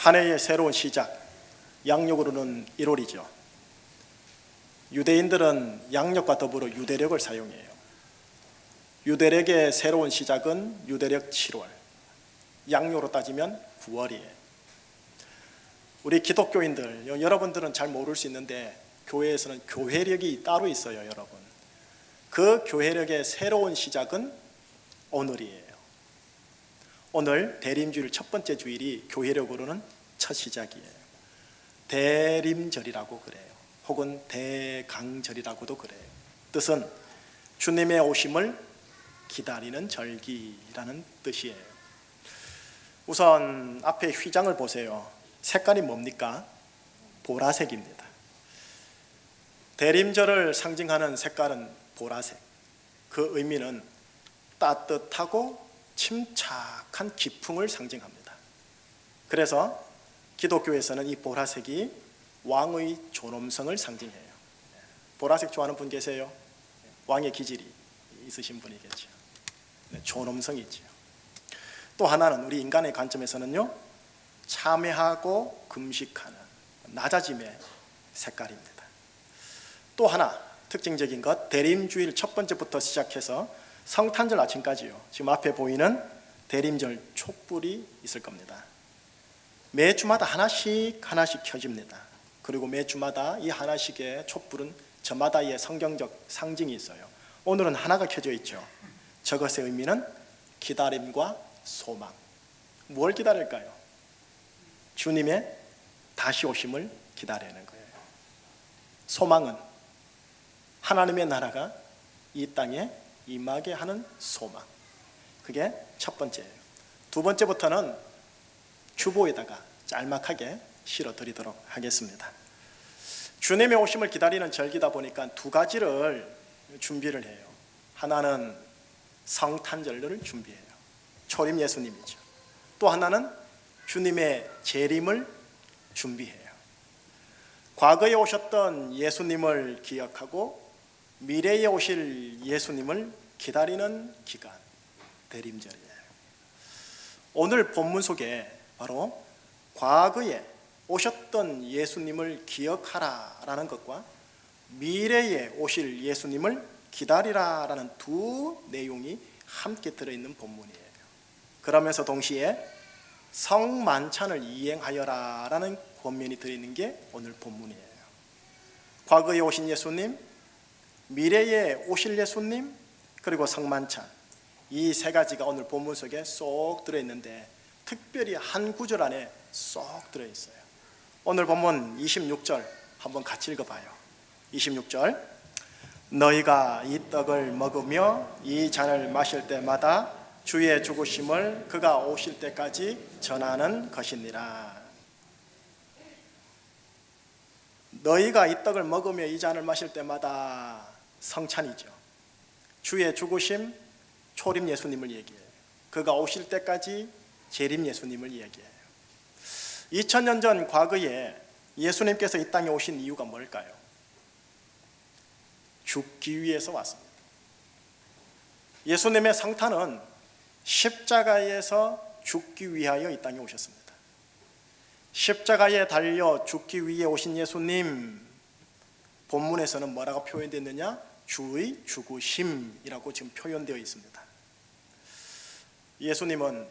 한 해의 새로운 시작, 양력으로는 1월이죠. 유대인들은 양력과 더불어 유대력을 사용해요. 유대력의 새로운 시작은 유대력 7월, 양력으로 따지면 9월이에요. 우리 기독교인들, 여러분들은 잘 모를 수 있는데 교회에서는 교회력이 따로 있어요, 여러분. 그 교회력의 새로운 시작은 오늘이에요. 오늘 대림주일 첫 번째 주일이 교회력으로는 첫 시작이에요. 대림절이라고 그래요. 혹은 대강절이라고도 그래요. 뜻은 주님의 오심을 기다리는 절기라는 뜻이에요. 우선 앞에 휘장을 보세요. 색깔이 뭡니까? 보라색입니다. 대림절을 상징하는 색깔은 보라색. 그 의미는 따뜻하고 침착한 기풍을 상징합니다. 그래서 기독교에서는 이 보라색이 왕의 존엄성을 상징해요. 보라색 좋아하는 분 계세요? 왕의 기질이 있으신 분이겠죠. 존엄성이 있죠. 또 하나는 우리 인간의 관점에서는요, 참회하고 금식하는 낮아짐의 색깔입니다. 또 하나 특징적인 것, 대림주일 첫 번째부터 시작해서 성탄절 아침까지요. 지금 앞에 보이는 대림절 촛불이 있을 겁니다. 매주마다 하나씩 켜집니다. 그리고 매주마다 이 하나씩의 촛불은 저마다의 성경적 상징이 있어요. 오늘은 하나가 켜져 있죠. 저것의 의미는 기다림과 소망. 뭘 기다릴까요? 주님의 다시 오심을 기다리는 거예요. 소망은 하나님의 나라가 이 땅에 임하게 하는 소망. 그게 첫 번째예요. 두 번째부터는 주보에다가 짤막하게 실어드리도록 하겠습니다. 주님의 오심을 기다리는 절기다 보니까 두 가지를 준비를 해요. 하나는 성탄절을 준비해요. 초림 예수님이죠. 또 하나는 주님의 재림을 준비해요. 과거에 오셨던 예수님을 기억하고 미래에 오실 예수님을 기다리는 기간, 대림절이에요. 오늘 본문 속에 바로 과거에 오셨던 예수님을 기억하라라는 것과 미래에 오실 예수님을 기다리라라는 두 내용이 함께 들어있는 본문이에요. 그러면서 동시에 성만찬을 이행하여라라는 권면이 들어있는 게 오늘 본문이에요. 과거에 오신 예수님, 미래에 오실 예수님, 그리고 성만찬, 이 세 가지가 오늘 본문 속에 쏙 들어있는데 특별히 한 구절 안에 쏙 들어있어요. 오늘 본문 26절 한번 같이 읽어봐요. 26절, 너희가 이 떡을 먹으며 이 잔을 마실 때마다 주의 죽으심을 그가 오실 때까지 전하는 것이니라. 너희가 이 떡을 먹으며 이 잔을 마실 때마다 성찬이죠. 주의 죽으심, 초림 예수님을 얘기해요. 그가 오실 때까지 재림 예수님을 얘기해요. 2000년 전 과거에 예수님께서 이 땅에 오신 이유가 뭘까요? 죽기 위해서 왔습니다. 예수님의 성탄은 십자가에서 죽기 위하여 이 땅에 오셨습니다. 십자가에 달려 죽기 위해 오신 예수님, 본문에서는 뭐라고 표현되느냐? 주의 죽으심이라고 지금 표현되어 있습니다. 예수님은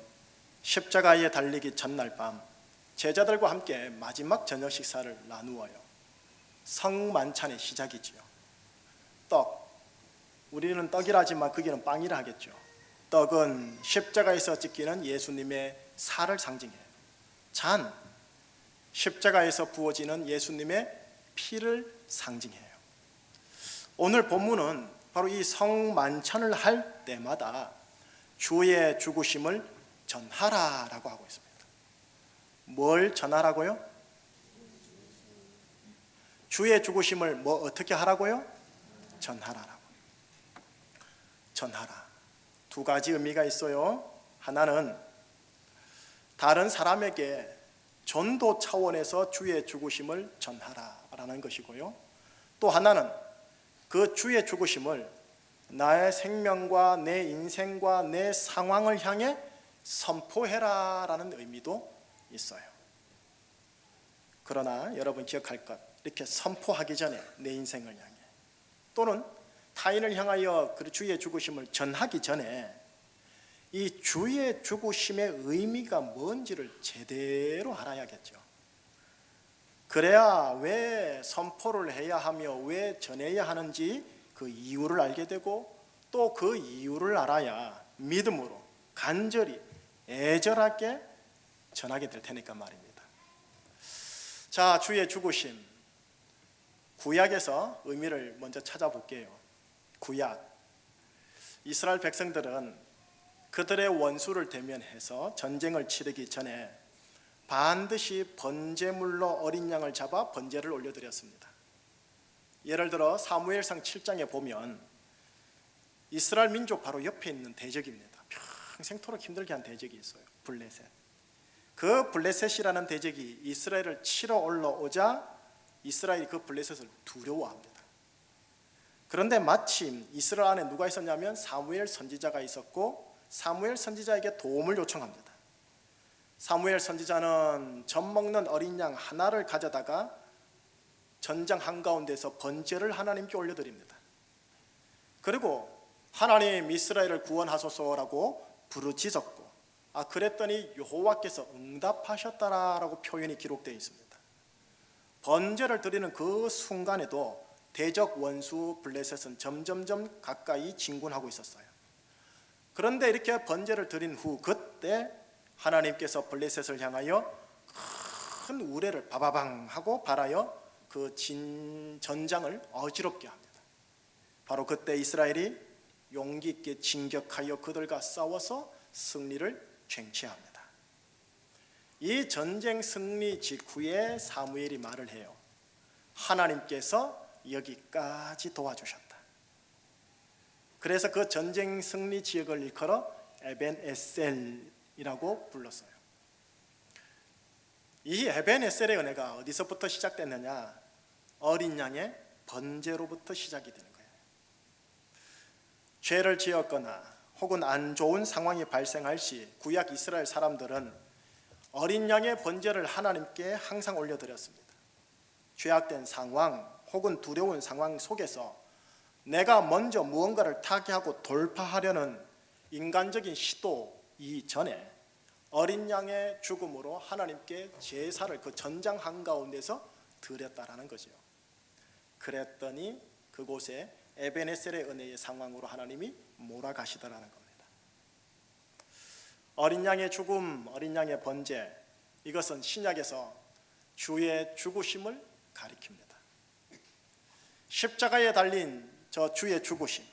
십자가에 달리기 전날 밤 제자들과 함께 마지막 저녁 식사를 나누어요. 성만찬의 시작이지요. 떡, 우리는 떡이라 하지만 거기는 빵이라 하겠죠. 떡은 십자가에서 찢기는 예수님의 살을 상징해요. 잔, 십자가에서 부어지는 예수님의 피를 상징해요. 오늘 본문은 바로 이 성만찬을 할 때마다 주의 죽으심을 전하라라고 하고 있습니다. 뭘 전하라고요? 주의 죽으심을 뭐 어떻게 하라고요? 전하라라고. 전하라. 두 가지 의미가 있어요. 하나는 다른 사람에게 전도 차원에서 주의 죽으심을 전하라라는 것이고요. 또 하나는 그 주의 죽으심을 나의 생명과 내 인생과 내 상황을 향해 선포해라라는 의미도 있어요. 그러나 여러분 기억할 것, 이렇게 선포하기 전에 내 인생을 향해 또는 타인을 향하여 그 주의 죽으심을 전하기 전에 이 주의 죽으심의 의미가 뭔지를 제대로 알아야겠죠. 그래야 왜 선포를 해야 하며 왜 전해야 하는지 그 이유를 알게 되고 또 그 이유를 알아야 믿음으로 간절히 애절하게 전하게 될 테니까 말입니다. 자, 주의 죽으심, 구약에서 의미를 먼저 찾아볼게요. 구약, 이스라엘 백성들은 그들의 원수를 대면해서 전쟁을 치르기 전에 반드시 번제물로 어린 양을 잡아 번제를 올려드렸습니다. 예를 들어 사무엘상 7장에 보면 이스라엘 민족 바로 옆에 있는 대적입니다. 평생토록 힘들게 한 대적이 있어요. 블레셋. 그 블레셋이라는 대적이 이스라엘을 치러 올라오자 이스라엘이 그 블레셋을 두려워합니다. 그런데 마침 이스라엘 안에 누가 있었냐면 사무엘 선지자가 있었고 사무엘 선지자에게 도움을 요청합니다. 사무엘 선지자는 젖 먹는 어린 양 하나를 가져다가 전장 한가운데서 번제를 하나님께 올려드립니다. 그리고 하나님 이스라엘을 구원하소서라고 부르짖었고 그랬더니 여호와께서 응답하셨다라고 표현이 기록되어 있습니다. 번제를 드리는 그 순간에도 대적 원수 블레셋은 점점점 가까이 진군하고 있었어요. 그런데 이렇게 번제를 드린 후 그때 하나님께서 블레셋을 향하여 큰 우레를 바바방 하고 발하여 그 전장을 어지럽게 합니다. 바로 그때 이스라엘이 용기 있게 진격하여 그들과 싸워서 승리를 쟁취합니다. 이 전쟁 승리 직후에 사무엘이 말을 해요. 하나님께서 여기까지 도와주셨다. 그래서 그 전쟁 승리 지역을 일컬어 에벤에셀이라고 불렀어요. 이 에벤에셀의 은혜가 어디서부터 시작됐느냐? 어린 양의 번제로부터 시작이 되는 거예요. 죄를 지었거나 혹은 안 좋은 상황이 발생할 시 구약 이스라엘 사람들은 어린 양의 번제를 하나님께 항상 올려드렸습니다. 죄악된 상황 혹은 두려운 상황 속에서 내가 먼저 무언가를 타개하고 돌파하려는 인간적인 시도 이전에 어린 양의 죽음으로 하나님께 제사를 그 전장 한가운데서 드렸다라는 거죠. 그랬더니 그곳에 에벤에셀의 은혜의 상황으로 하나님이 몰아가시더라는 겁니다. 어린 양의 죽음, 어린 양의 번제, 이것은 신약에서 주의 죽으심을 가리킵니다. 십자가에 달린 저 주의 죽으심,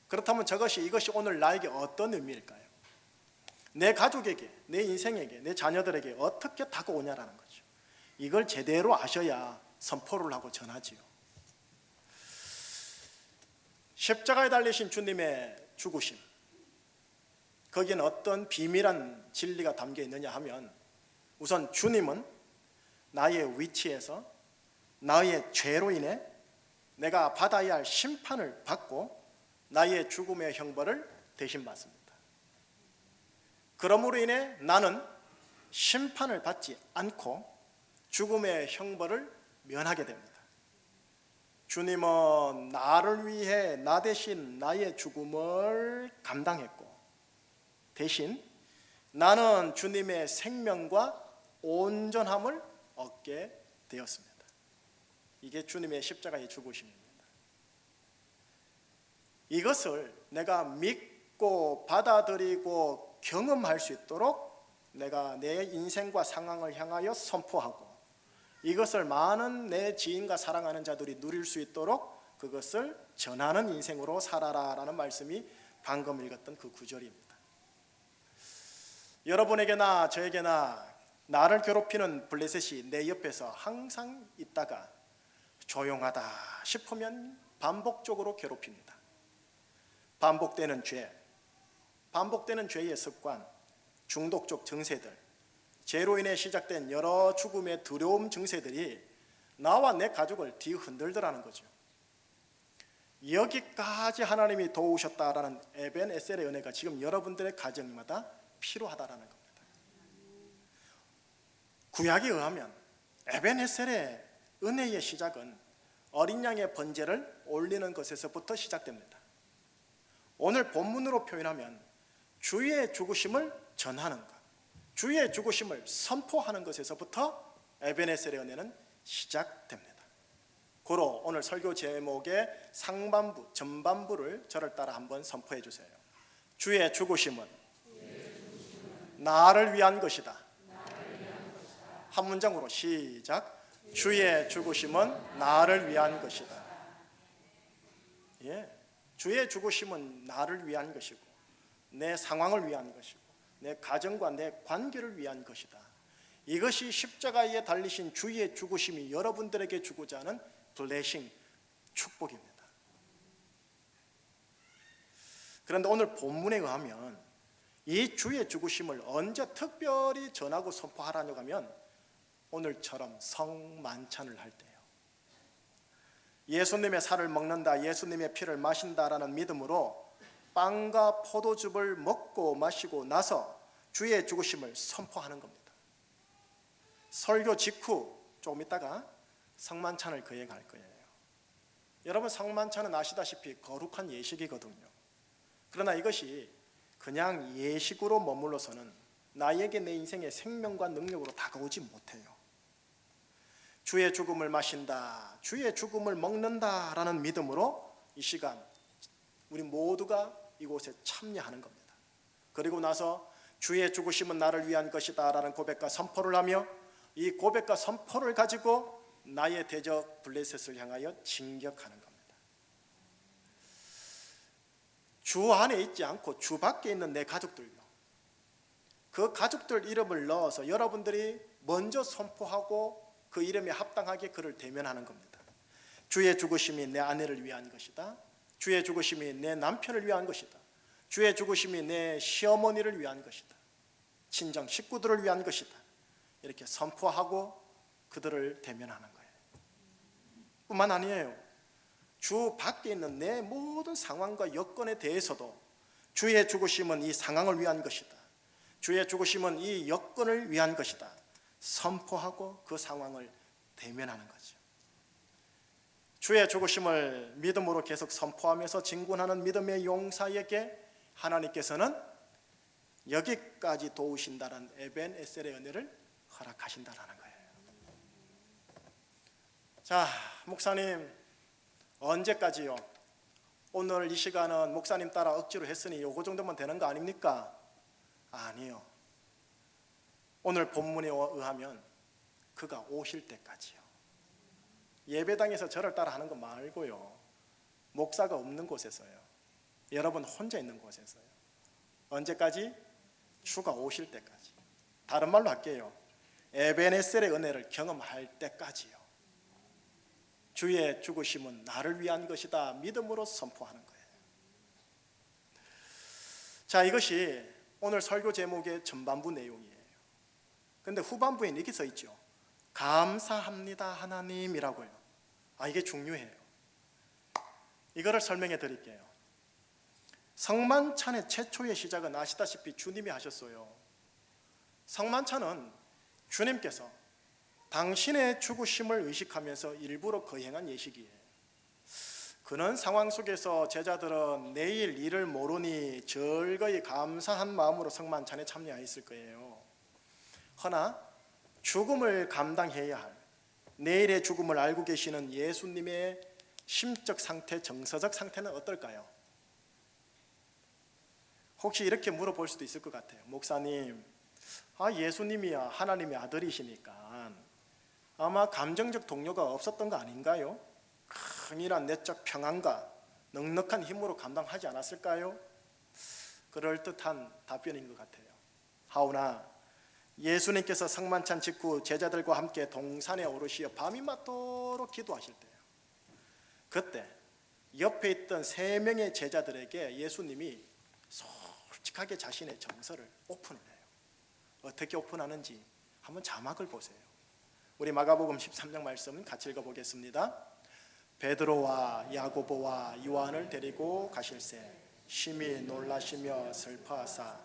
그렇다면 이것이 오늘 나에게 어떤 의미일까요? 내 가족에게, 내 인생에게, 내 자녀들에게 어떻게 다가오냐라는 거죠. 이걸 제대로 아셔야 선포를 하고 전하지요. 십자가에 달리신 주님의 죽으심, 거기에는 어떤 비밀한 진리가 담겨 있느냐 하면 우선 주님은 나의 위치에서 나의 죄로 인해 내가 받아야 할 심판을 받고 나의 죽음의 형벌을 대신 받습니다. 그러므로 인해 나는 심판을 받지 않고 죽음의 형벌을 면하게 됩니다. 주님은 나를 위해 나 대신 나의 죽음을 감당했고 대신 나는 주님의 생명과 온전함을 얻게 되었습니다. 이게 주님의 십자가의 죽으심입니다. 이것을 내가 믿고 받아들이고 경험할 수 있도록 내가 내 인생과 상황을 향하여 선포하고 이것을 많은 내 지인과 사랑하는 자들이 누릴 수 있도록 그것을 전하는 인생으로 살아라라는 말씀이 방금 읽었던 그 구절입니다. 여러분에게나 저에게나 나를 괴롭히는 블레셋이 내 옆에서 항상 있다가 조용하다 싶으면 반복적으로 괴롭힙니다. 반복되는 죄, 반복되는 죄의 습관, 중독적 증세들, 죄로 인해 시작된 여러 죽음의 두려움 증세들이 나와 내 가족을 뒤흔들더라는 거죠. 여기까지 하나님이 도우셨다라는 에벤에셀의 은혜가 지금 여러분들의 가정마다 필요하다라는 겁니다. 구약에 의하면 에벤헤셀의 은혜의 시작은 어린 양의 번제를 올리는 것에서부터 시작됩니다. 오늘 본문으로 표현하면 주의 죽으심을 전하는 것, 주의 죽으심을 선포하는 것에서부터 에벤헤셀의 은혜는 시작됩니다. 고로 오늘 설교 제목의 상반부, 전반부를 저를 따라 한번 선포해 주세요. 주의 죽으심은 나를 위한 것이다. 한 문장으로 시작. 주의 죽으심은 나를 위한 것이다. 예, 주의 죽으심은 나를 위한 것이고 내 상황을 위한 것이고 내 가정과 내 관계를 위한 것이다. 이것이 십자가에 달리신 주의 죽으심이 여러분들에게 주고자 하는 블레싱, 축복입니다. 그런데 오늘 본문에 의하면 이 주의 죽으심을 언제 특별히 전하고 선포하라고 하면 오늘처럼 성만찬을 할 때요. 예수님의 살을 먹는다, 예수님의 피를 마신다라는 믿음으로 빵과 포도즙을 먹고 마시고 나서 주의 죽으심을 선포하는 겁니다. 설교 직후 조금 있다가 성만찬을 거행할 거예요. 여러분, 성만찬은 아시다시피 거룩한 예식이거든요. 그러나 이것이 그냥 예식으로 머물러서는 나에게 내 인생의 생명과 능력으로 다가오지 못해요. 주의 죽음을 마신다, 주의 죽음을 먹는다라는 믿음으로 이 시간 우리 모두가 이곳에 참여하는 겁니다. 그리고 나서 주의 죽으심은 나를 위한 것이다 라는 고백과 선포를 하며 이 고백과 선포를 가지고 나의 대적 블레셋을 향하여 진격하는 겁니다. 주 안에 있지 않고 주 밖에 있는 내 가족들요, 그 가족들 이름을 넣어서 여러분들이 먼저 선포하고 그 이름에 합당하게 그를 대면하는 겁니다. 주의 죽으심이 내 아내를 위한 것이다. 주의 죽으심이 내 남편을 위한 것이다. 주의 죽으심이 내 시어머니를 위한 것이다. 친정 식구들을 위한 것이다. 이렇게 선포하고 그들을 대면하는 거예요. 뿐만 아니에요. 주 밖에 있는 내 모든 상황과 여건에 대해서도 주의 죽으심은 이 상황을 위한 것이다. 주의 죽으심은 이 여건을 위한 것이다. 선포하고 그 상황을 대면하는 거죠. 주의 죽으심을 믿음으로 계속 선포하면서 진군하는 믿음의 용사에게 하나님께서는 여기까지 도우신다는 에벤에셀의 은혜를 허락하신다라는 거예요. 자, 목사님 언제까지요? 오늘 이 시간은 목사님 따라 억지로 했으니 요거 정도면 되는 거 아닙니까? 아니요. 오늘 본문에 의하면 그가 오실 때까지요. 예배당에서 저를 따라 하는 거 말고요, 목사가 없는 곳에서요, 여러분 혼자 있는 곳에서요. 언제까지? 주가 오실 때까지. 다른 말로 할게요. 에벤에셀의 은혜를 경험할 때까지요. 주의 죽으심은 나를 위한 것이다 믿음으로 선포하는 거예요. 자, 이것이 오늘 설교 제목의 전반부 내용이에요. 그런데 후반부에 이렇게 써 있죠. 감사합니다 하나님이라고요. 이게 중요해요. 이거를 설명해 드릴게요. 성만찬의 최초의 시작은 아시다시피 주님이 하셨어요. 성만찬은 주님께서 당신의 죽으심을 의식하면서 일부러 거행한 예식이에요. 그런 상황 속에서 제자들은 내일 일을 모르니 즐거이 감사한 마음으로 성만찬에 참여했을 거예요. 허나 죽음을 감당해야 할, 내일의 죽음을 알고 계시는 예수님의 심적 상태, 정서적 상태는 어떨까요? 혹시 이렇게 물어볼 수도 있을 것 같아요. 목사님, 예수님이야 하나님의 아들이시니까 아마 감정적 동료가 없었던 거 아닌가요? 큰일한 내적 평안과 넉넉한 힘으로 감당하지 않았을까요? 그럴듯한 답변인 것 같아요. 하오나 예수님께서 성만찬 직후 제자들과 함께 동산에 오르시어 밤이 맞도록 기도하실 때요, 그때 옆에 있던 3명의 제자들에게 예수님이 솔직하게 자신의 정서를 오픈을 해요. 어떻게 오픈하는지 한번 자막을 보세요. 우리 마가복음 13장 말씀 같이 읽어보겠습니다. 베드로와 야고보와 요한을 데리고 가실새 심히 놀라시며 슬퍼하사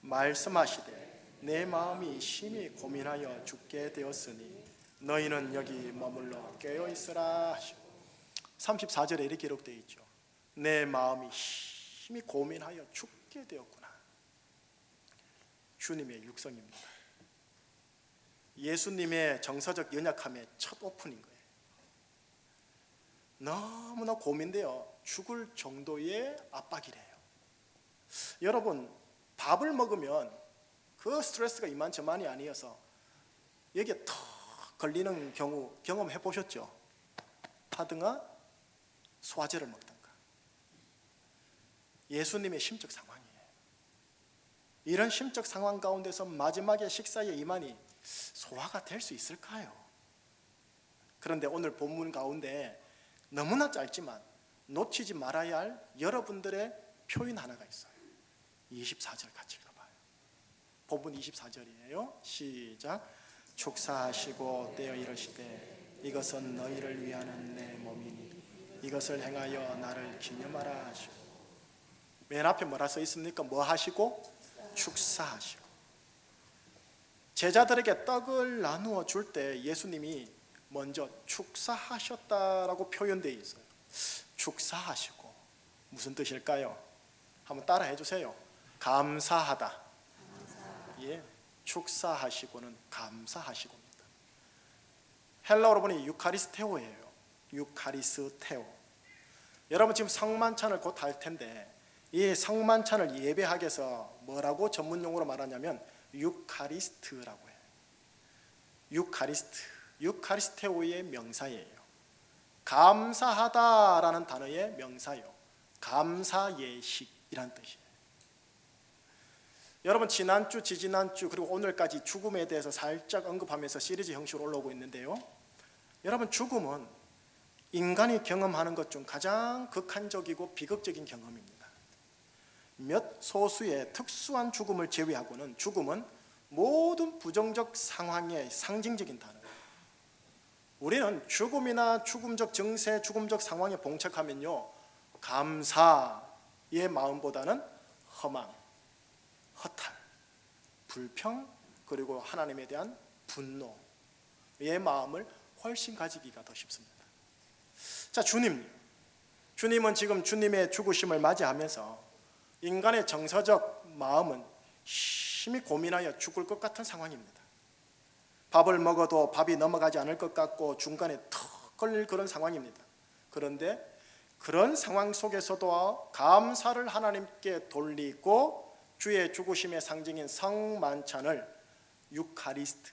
말씀하시되 내 마음이 심히 고민하여 죽게 되었으니 너희는 여기 머물러 깨어있으라 하시고 34절에 이렇게 기록되어 있죠. 내 마음이 심히 고민하여 죽게 되었구나. 주님의 육성입니다. 예수님의 정서적 연약함의 첫 오픈인 거예요. 너무나 고민되어 죽을 정도의 압박이래요. 여러분, 밥을 먹으면 그 스트레스가 이만저만이 아니어서 여기에 턱 걸리는 경우 경험해 보셨죠? 하등하 소화제를 먹던가. 예수님의 심적 상황이에요. 이런 심적 상황 가운데서 마지막에 식사에 임하니 소화가 될 수 있을까요? 그런데 오늘 본문 가운데 너무나 짧지만 놓치지 말아야 할 여러분들의 표현 하나가 있어요. 24절 같이 읽어봐요. 본문 24절이에요. 시작. 축사하시고 떼어 이르시되 이것은 너희를 위하는 내 몸이니 이것을 행하여 나를 기념하라 하시고. 맨 앞에 뭐라 써 있습니까? 뭐 하시고? 축사하시고. 제자들에게 떡을 나누어 줄 때 예수님이 먼저 축사하셨다라고 표현되어 있어요. 축사하시고 무슨 뜻일까요? 한번 따라 해주세요. 감사하다. 예, 축사하시고는 감사하시고입니다. 헬라어로 보니 유카리스테오예요. 유카리스테오. 여러분 지금 성만찬을 곧 할 텐데 이 성만찬을 예배하기 위해서 뭐라고 전문용어로 말하냐면 유카리스트라고 해요. 유카리스트, 유카리스테오의 명사예요. 감사하다라는 단어의 명사요. 감사예식이란 뜻이에요. 여러분 지난주, 지지난주 그리고 오늘까지 죽음에 대해서 살짝 언급하면서 시리즈 형식으로 올라오고 있는데요. 여러분 죽음은 인간이 경험하는 것 중 가장 극한적이고 비극적인 경험입니다. 몇 소수의 특수한 죽음을 제외하고는 죽음은 모든 부정적 상황의 상징적인 단어예요. 우리는 죽음이나 죽음적 증세, 죽음적 상황에 봉착하면요 감사의 마음보다는 허망, 허탈, 불평 그리고 하나님에 대한 분노의 마음을 훨씬 가지기가 더 쉽습니다. 자, 주님은 지금 주님의 죽으심을 맞이하면서 인간의 정서적 마음은 심히 고민하여 죽을 것 같은 상황입니다. 밥을 먹어도 밥이 넘어가지 않을 것 같고 중간에 턱 걸릴 그런 상황입니다. 그런데 그런 상황 속에서도 감사를 하나님께 돌리고 주의 죽으심의 상징인 성만찬을 유카리스트,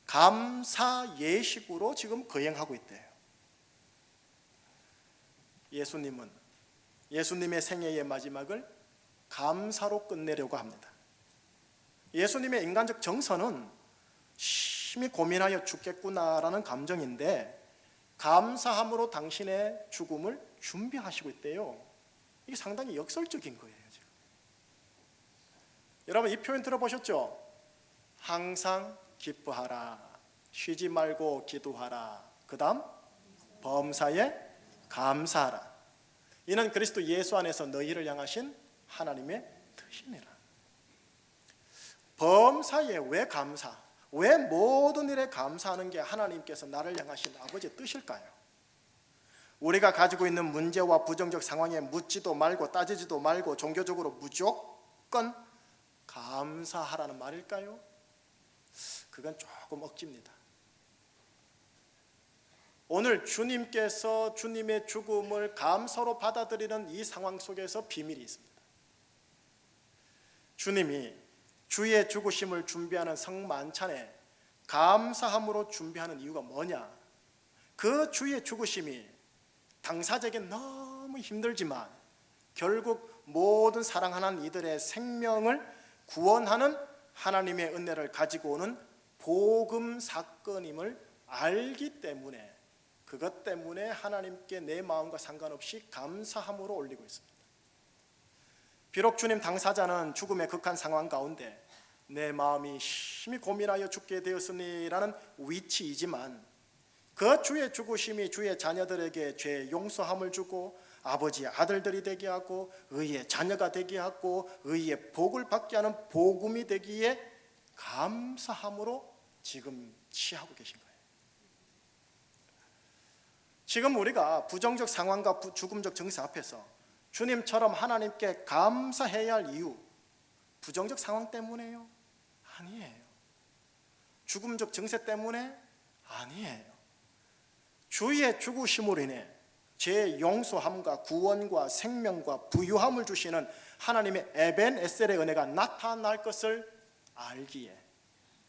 감사 예식으로 지금 거행하고 있대요. 예수님은 예수님의 생애의 마지막을 감사로 끝내려고 합니다. 예수님의 인간적 정서는 심히 고민하여 죽겠구나라는 감정인데 감사함으로 당신의 죽음을 준비하시고 있대요. 이게 상당히 역설적인 거예요. 지금. 여러분 이 표현 들어보셨죠? 항상 기뻐하라, 쉬지 말고 기도하라, 그 다음 범사에 감사하라. 이는 그리스도 예수 안에서 너희를 향하신 하나님의 뜻이니라. 범사에 왜 감사? 왜 모든 일에 감사하는 게 하나님께서 나를 향하신 아버지의 뜻일까요? 우리가 가지고 있는 문제와 부정적 상황에 묻지도 말고 따지지도 말고 종교적으로 무조건 감사하라는 말일까요? 그건 조금 억지입니다. 오늘 주님께서 주님의 죽음을 감사로 받아들이는 이 상황 속에서 비밀이 있습니다. 주님이 주의 죽으심을 준비하는 성만찬에 감사함으로 준비하는 이유가 뭐냐? 그 주의 죽으심이 당사자에게 너무 힘들지만 결국 모든 사랑하는 이들의 생명을 구원하는 하나님의 은혜를 가지고 오는 복음 사건임을 알기 때문에 그것 때문에 하나님께 내 마음과 상관없이 감사함으로 올리고 있습니다. 비록 주님 당사자는 죽음의 극한 상황 가운데 내 마음이 심히 고민하여 죽게 되었으니라는 위치이지만 그 주의 죽으심이 주의 자녀들에게 죄 용서함을 주고 아버지의 아들들이 되게 하고 의의 자녀가 되게 하고 의의 복을 받게 하는 복음이 되기에 감사함으로 지금 취하고 계신 거예요. 지금 우리가 부정적 상황과 죽음적 증세 앞에서 주님처럼 하나님께 감사해야 할 이유, 부정적 상황 때문에요? 아니에요. 죽음적 증세 때문에? 아니에요. 주의 죽으심으로 인해 제 용서함과 구원과 생명과 부유함을 주시는 하나님의 에벤 에셀의 은혜가 나타날 것을 알기에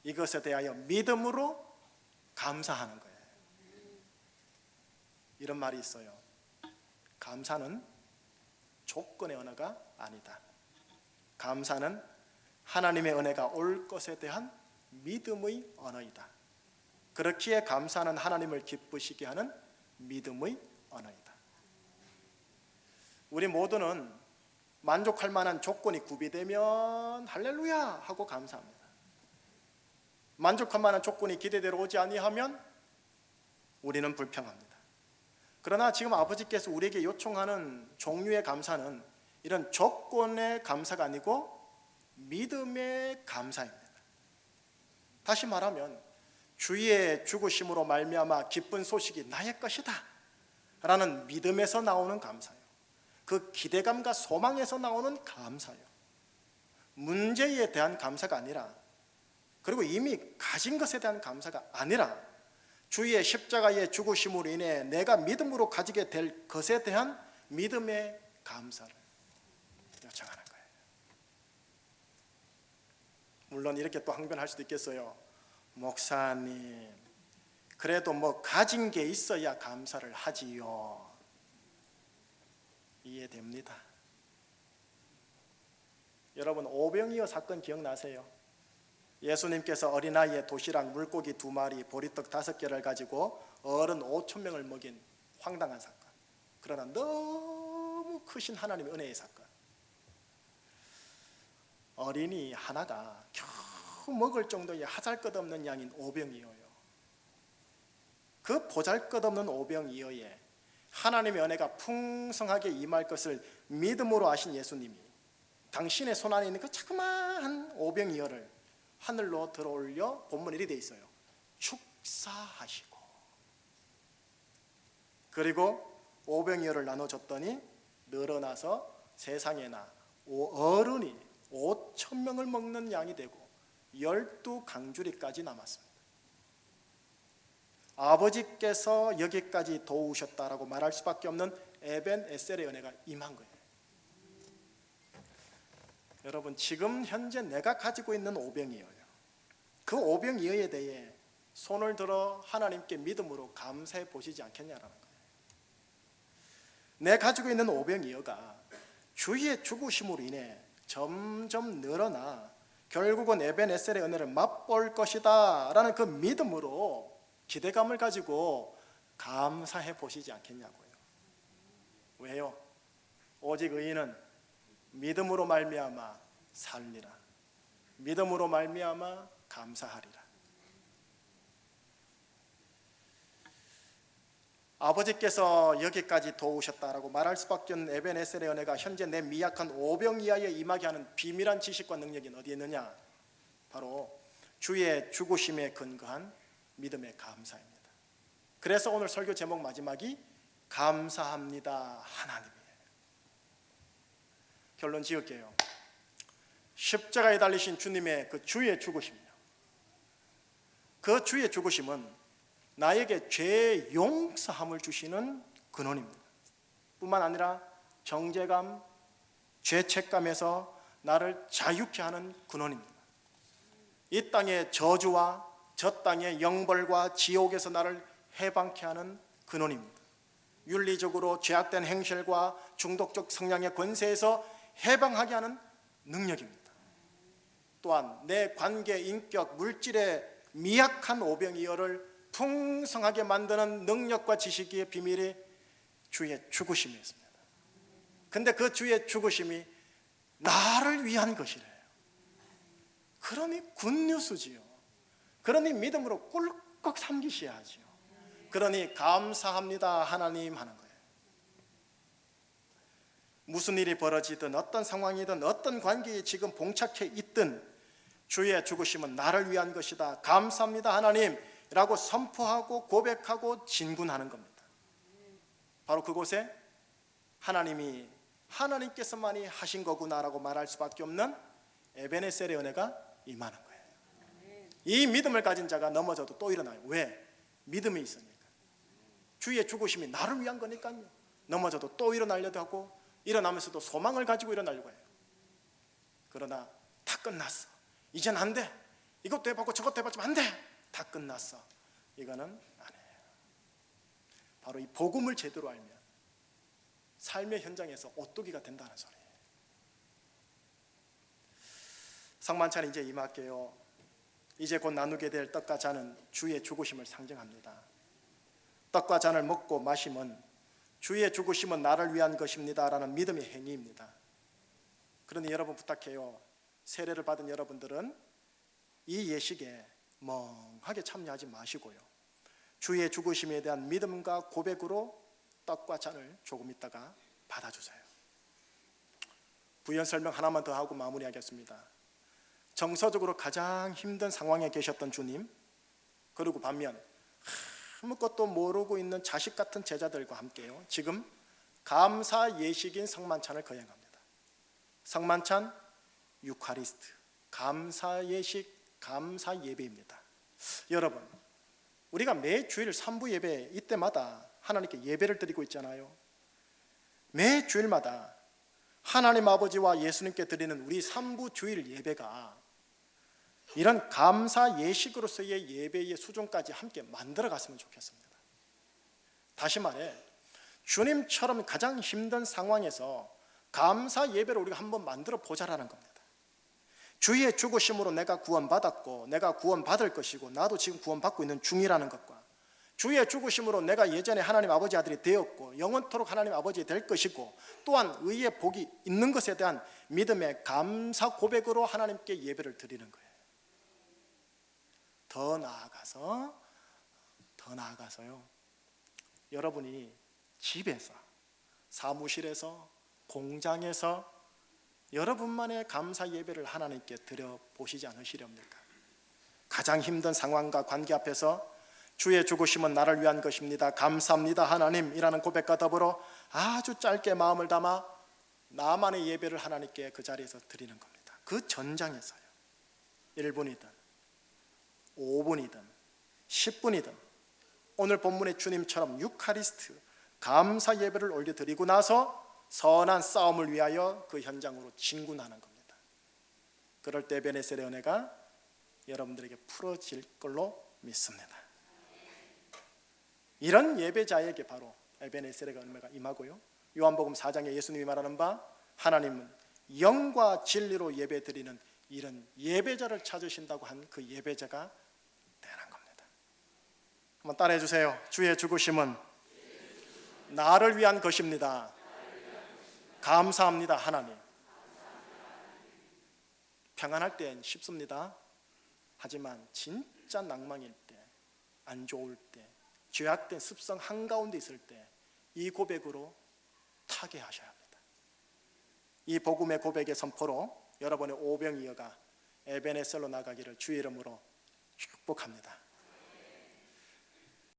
이것에 대하여 믿음으로 감사하는 거예요. 이런 말이 있어요. 감사는 조건의 언어가 아니다. 감사는 하나님의 은혜가 올 것에 대한 믿음의 언어이다. 그렇기에 감사는 하나님을 기쁘시게 하는 믿음의 언어이다. 우리 모두는 만족할 만한 조건이 구비되면 할렐루야 하고 감사합니다. 만족할 만한 조건이 기대대로 오지 아니하면 우리는 불평합니다. 그러나 지금 아버지께서 우리에게 요청하는 종류의 감사는 이런 조건의 감사가 아니고 믿음의 감사입니다. 다시 말하면 주의 죽으심으로 말미암아 기쁜 소식이 나의 것이다 라는 믿음에서 나오는 감사예요. 그 기대감과 소망에서 나오는 감사예요. 문제에 대한 감사가 아니라, 그리고 이미 가진 것에 대한 감사가 아니라 주의 십자가의 죽으심으로 인해 내가 믿음으로 가지게 될 것에 대한 믿음의 감사를 요청하는 거예요. 물론 이렇게 또 항변할 수도 있겠어요. 목사님, 그래도 뭐 가진 게 있어야 감사를 하지요. 이해됩니다. 여러분, 오병이어 사건 기억나세요? 예수님께서 어린아이의 도시락 물고기 2마리 보리떡 5개를 가지고 어른 5,000명을 먹인 황당한 사건. 그러나 너무 크신 하나님의 은혜의 사건. 어린이 하나가 겨우 먹을 정도의 하잘것없는 양인 오병이어요. 그 보잘것없는 오병이어에 하나님의 은혜가 풍성하게 임할 것을 믿음으로 아신 예수님이 당신의 손 안에 있는 그 자그마한 오병이어를 하늘로 들어올려 본문 1이 돼 있어요. 축사하시고, 그리고 오병이어를 나눠줬더니 늘어나서 세상에나 어른이 5,000명을 먹는 양이 되고 12강주리까지 남았습니다. 아버지께서 여기까지 도우셨다라고 말할 수밖에 없는 에벤 에셀의 은혜가 임한 거예요. 여러분, 지금 현재 내가 가지고 있는 오병이어요. 그 오병이어에 대해 손을 들어 하나님께 믿음으로 감사해 보시지 않겠냐라는 거예요. 내 가지고 있는 오병이어가 주의 죽으심으로 인해 점점 늘어나 결국은 에벤 에셀의 은혜를 맛볼 것이다 라는 그 믿음으로 기대감을 가지고 감사해 보시지 않겠냐고요. 왜요? 오직 의인은 믿음으로 말미암아 살리라. 믿음으로 말미암아 감사하리라. 아버지께서 여기까지 도우셨다라고 말할 수밖에 없는 에벤 에셀의 은혜가 현재 내 미약한 오병이어에 임하게 하는 비밀한 지식과 능력이 어디에 있느냐? 바로 주의 죽으심에 근거한 믿음의 감사입니다. 그래서 오늘 설교 제목 마지막이 감사합니다 하나님이에요. 결론 지을게요. 십자가에 달리신 주님의 그 주의 죽으심이요, 그 주의 죽으심은 나에게 죄 용서함을 주시는 근원입니다. 뿐만 아니라 정죄감, 죄책감에서 나를 자유케 하는 근원입니다. 이 땅의 저주와 저 땅의 영벌과 지옥에서 나를 해방케 하는 근원입니다. 윤리적으로 죄악된 행실과 중독적 성향의 권세에서 해방하게 하는 능력입니다. 또한 내 관계, 인격, 물질의 미약한 오병이어를 풍성하게 만드는 능력과 지식의 비밀이 주의 죽으심이었습니다. 근데 그 주의 죽으심이 나를 위한 것이래요. 그러니 굿뉴스지요. 그러니 믿음으로 꿀꺽 삼기셔야 하지요. 그러니 감사합니다 하나님 하는 거예요. 무슨 일이 벌어지든 어떤 상황이든 어떤 관계에 지금 봉착해 있든 주의 죽으심은 나를 위한 것이다, 감사합니다 하나님 라고 선포하고 고백하고 진군하는 겁니다. 바로 그곳에 하나님께서만이 하신 거구나라고 말할 수밖에 없는 에베네셀의 은혜가 임하는 거예요. 이 믿음을 가진 자가 넘어져도 또 일어나요. 왜? 믿음이 있으니까. 주의 죽으심이 나를 위한 거니까요. 넘어져도 또 일어나려고 하고, 일어나면서도 소망을 가지고 일어나려고 해요. 그러나 다 끝났어. 이젠 안 돼. 이것도 해봤고 저것도 해봤지만 안 돼. 다 끝났어. 이거는 아니에요. 바로 이 복음을 제대로 알면 삶의 현장에서 오뚜기가 된다는 소리예요. 성만찬이 이제 임할게요. 이제 곧 나누게 될 떡과 잔은 주의 죽으심을 상징합니다. 떡과 잔을 먹고 마심은 주의 죽으심은 나를 위한 것입니다 라는 믿음의 행위입니다. 그러니 여러분 부탁해요. 세례를 받은 여러분들은 이 예식에 멍하게 참여하지 마시고요, 주의 죽으심에 대한 믿음과 고백으로 떡과 잔을 조금 있다가 받아주세요. 부연 설명 하나만 더 하고 마무리하겠습니다. 정서적으로 가장 힘든 상황에 계셨던 주님, 그리고 반면 아무것도 모르고 있는 자식 같은 제자들과 함께요, 지금 감사 예식인 성만찬을 거행합니다. 성만찬, 유카리스트, 감사 예식, 감사 예배입니다. 여러분, 우리가 매 주일 3부 예배 이때마다 하나님께 예배를 드리고 있잖아요. 매 주일마다 하나님 아버지와 예수님께 드리는 우리 3부 주일 예배가 이런 감사 예식으로서의 예배의 수준까지 함께 만들어 갔으면 좋겠습니다. 다시 말해, 주님처럼 가장 힘든 상황에서 감사 예배를 우리가 한번 만들어 보자라는 겁니다. 주의 죽으심으로 내가 구원받았고 내가 구원받을 것이고 나도 지금 구원받고 있는 중이라는 것과, 주의 죽으심으로 내가 예전에 하나님 아버지 아들이 되었고 영원토록 하나님 아버지 될 것이고 또한 의의 복이 있는 것에 대한 믿음의 감사 고백으로 하나님께 예배를 드리는 거예요. 더 나아가서요, 여러분이 집에서, 사무실에서, 공장에서 여러분만의 감사 예배를 하나님께 드려보시지 않으시렵니까? 가장 힘든 상황과 관계 앞에서 주의 죽으심은 나를 위한 것입니다, 감사합니다 하나님이라는 고백과 더불어 아주 짧게 마음을 담아 나만의 예배를 하나님께 그 자리에서 드리는 겁니다. 그 전장에서요, 1분이든 5분이든 10분이든 오늘 본문의 주님처럼 유카리스트, 감사 예배를 올려드리고 나서 선한 싸움을 위하여 그 현장으로 진군하는 겁니다. 그럴 때 에베네셀의 은혜가 여러분들에게 풀어질 걸로 믿습니다. 이런 예배자에게 바로 에베네셀의 은혜가 임하고요, 요한복음 4장에 예수님이 말하는 바 하나님은 영과 진리로 예배드리는 이런 예배자를 찾으신다고 한 그 예배자가 되는 겁니다. 한번 따라해 주세요. 주의 죽으심은 나를 위한 것입니다. 감사합니다 하나님. 평안할 땐 쉽습니다. 하지만 진짜 낭망일 때, 안 좋을 때, 죄악된 습성 한가운데 있을 때 이 고백으로 타개하셔야 합니다. 이 복음의 고백의 선포로 여러분의 오병이어가 에베네셀로 나가기를 주의 이름으로 축복합니다.